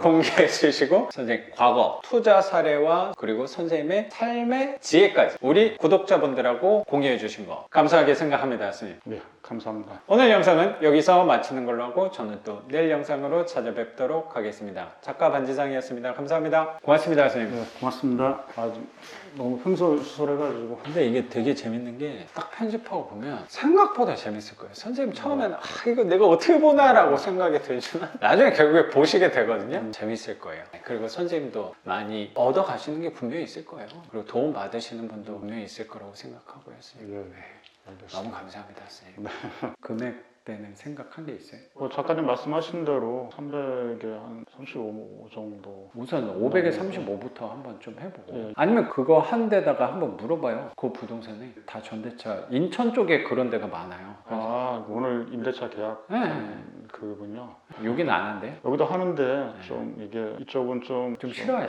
공개해 주시고 선생님 과거 투자 사례와 그리고 선생님의 삶의 지혜까지 우리 구독자분들하고 공유해 주신 거 감사하게 생각합니다. 선생님. 네, 감사합니다. 오늘 영상은 여기서 마치는 걸로 하고 저는 또 내일 영상으로 찾아뵙도록 하겠습니다. 작가 반지상이었습니다. 감사합니다. 고맙습니다, 선생님. 네, 고맙습니다. 너무 횡설수설해가지고. 근데 이게 되게 재밌는 게 딱 편집하고 보면 생각보다 재밌을 거예요. 선생님 처음에는 이거 내가 어떻게 보나라고 생각이 들지만 나중에 결국에 보시게 되거든요. 재밌을 거예요. 그리고 선생님도 많이 얻어 가시는 게 분명히 있을 거예요. 그리고 도움 받으시는 분도 분명히 있을 거라고 생각하고요. 선생님. 알겠습니다. 너무 감사합니다, 선생님. 금액대는 생각한 게 있어요? 뭐 작가님 말씀하신 대로 300에 한 35 정도. 우선 500에 35부터 한번 좀 해보고 예. 아니면 그거 한 데다가 한번 물어봐요. 그 부동산에 다 전대차 인천 쪽에 그런 데가 많아요. 아, 오늘 임대차 계약 네. 그분요. 여기는 안 한대요. 여기도 하는데 좀 이게 이쪽은 좀 좀 싫어하죠.